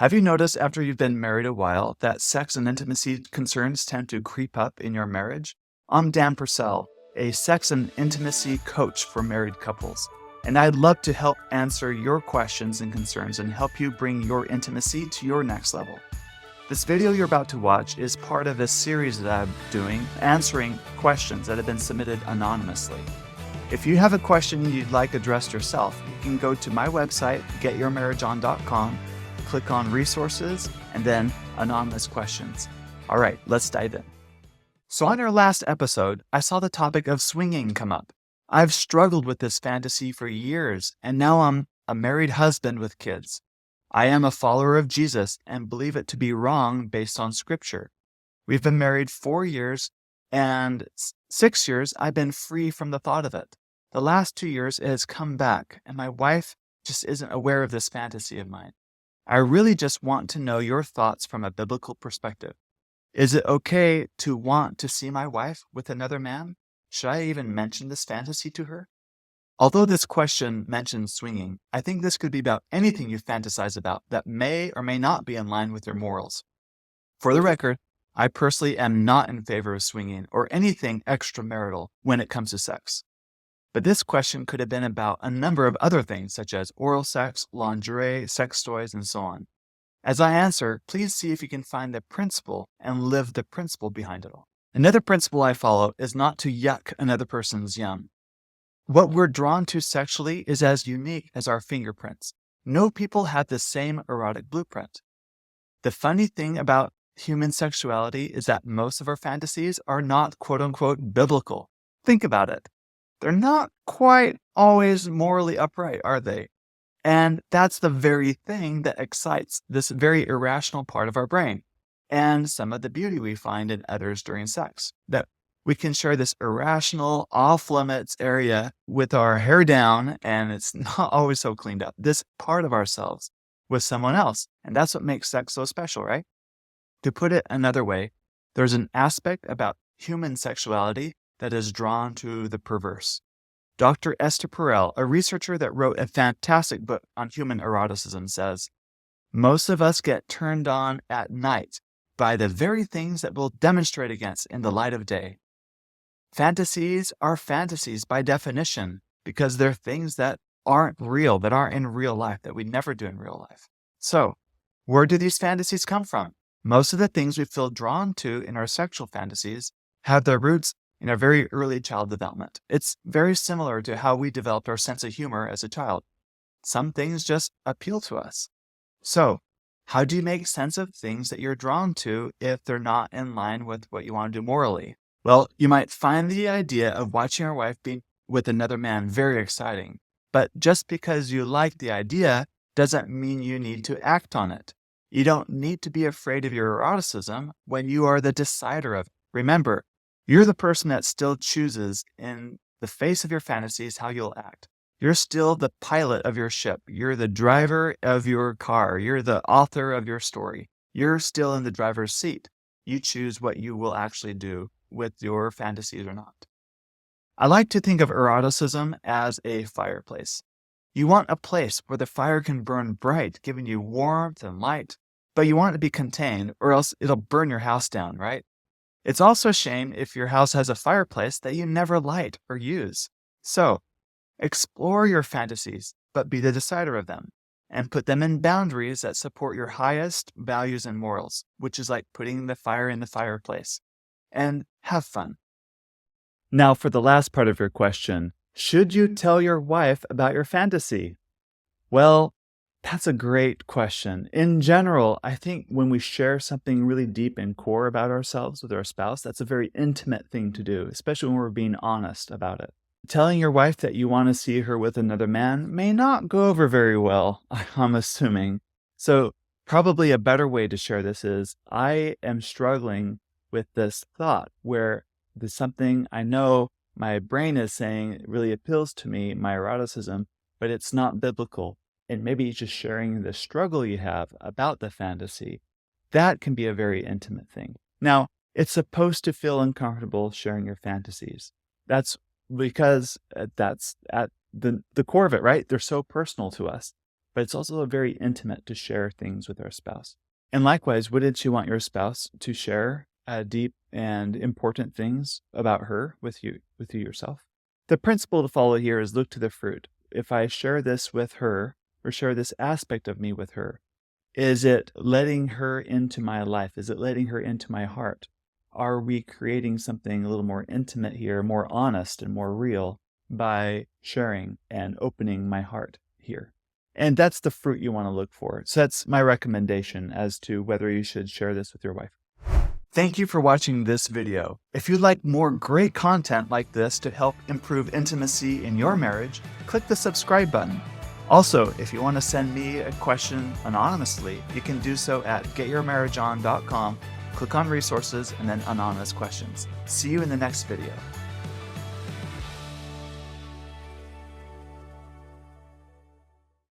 Have you noticed after you've been married a while that sex and intimacy concerns tend to creep up in your marriage? I'm Dan Purcell, a sex and intimacy coach for married couples, and I'd love to help answer your questions and concerns and help you bring your intimacy to your next level. This video you're about to watch is part of a series that I'm doing answering questions that have been submitted anonymously. If you have a question you'd like addressed yourself, you can go to my website, getyourmarriageon.com, click on resources, and then anonymous questions. All right, let's dive in. So on our last episode, I saw the topic of swinging come up. I've struggled with this fantasy for years, and now I'm a married husband with kids. I am a follower of Jesus and believe it to be wrong based on scripture. We've been married 4 years, and 6 years I've been free from the thought of it. The last 2 years it has come back, and my wife just isn't aware of this fantasy of mine. I really just want to know your thoughts from a biblical perspective. Is it okay to want to see my wife with another man? Should I even mention this fantasy to her? Although this question mentions swinging, I think this could be about anything you fantasize about that may or may not be in line with your morals. For the record, I personally am not in favor of swinging or anything extramarital when it comes to sex. But this question could have been about a number of other things such as oral sex, lingerie, sex toys, and so on. As I answer, please see if you can find the principle and live the principle behind it all. Another principle I follow is not to yuck another person's yum. What we're drawn to sexually is as unique as our fingerprints. No people have the same erotic blueprint. The funny thing about human sexuality is that most of our fantasies are not quote-unquote biblical. Think about it. They're not quite always morally upright, are they? And that's the very thing that excites this very irrational part of our brain and some of the beauty we find in others during sex. That we can share this irrational, off-limits area with our hair down, and it's not always so cleaned up, this part of ourselves with someone else. And that's what makes sex so special, right? To put it another way, there's an aspect about human sexuality that is drawn to the perverse. Dr. Esther Perel, a researcher that wrote a fantastic book on human eroticism, says, most of us get turned on at night by the very things that we'll demonstrate against in the light of day. Fantasies are fantasies by definition because they're things that aren't real, that aren't in real life, that we never do in real life. So, where do these fantasies come from? Most of the things we feel drawn to in our sexual fantasies have their roots in our very early child development. It's very similar to how we developed our sense of humor as a child. Some things just appeal to us. So, how do you make sense of things that you're drawn to if they're not in line with what you want to do morally? Well, you might find the idea of watching your wife be with another man very exciting. But just because you like the idea doesn't mean you need to act on it. You don't need to be afraid of your eroticism when you are the decider of it. Remember, you're the person that still chooses in the face of your fantasies how you'll act. You're still the pilot of your ship. You're the driver of your car. You're the author of your story. You're still in the driver's seat. You choose what you will actually do with your fantasies or not. I like to think of eroticism as a fireplace. You want a place where the fire can burn bright, giving you warmth and light, but you want it to be contained or else it'll burn your house down, right? It's also a shame if your house has a fireplace that you never light or use. So, explore your fantasies, but be the decider of them, and put them in boundaries that support your highest values and morals, which is like putting the fire in the fireplace. And have fun. Now for the last part of your question, should you tell your wife about your fantasy? Well, that's a great question. In general, I think when we share something really deep and core about ourselves with our spouse, that's a very intimate thing to do, especially when we're being honest about it. Telling your wife that you want to see her with another man may not go over very well, I'm assuming. So probably a better way to share this is, I am struggling with this thought where there's something I know my brain is saying it really appeals to me, my eroticism, but it's not biblical. And maybe just sharing the struggle you have about the fantasy, that can be a very intimate thing. Now, it's supposed to feel uncomfortable sharing your fantasies. That's because that's at the core of it, right? They're so personal to us. but it's also very intimate to share things with our spouse. And likewise, wouldn't you want your spouse to share deep and important things about her with you yourself? The principle to follow here is look to the fruit. If I share this with her or share this aspect of me with her, is it letting her into my life? Is it letting her into my heart? Are we creating something a little more intimate here, more honest and more real by sharing and opening my heart here? And that's the fruit you want to look for. So that's my recommendation as to whether you should share this with your wife. Thank you for watching this video. If you'd like more great content like this to help improve intimacy in your marriage, click the subscribe button. Also, if you want to send me a question anonymously, you can do so at getyourmarriageon.com. Click on resources and then anonymous questions. See you in the next video.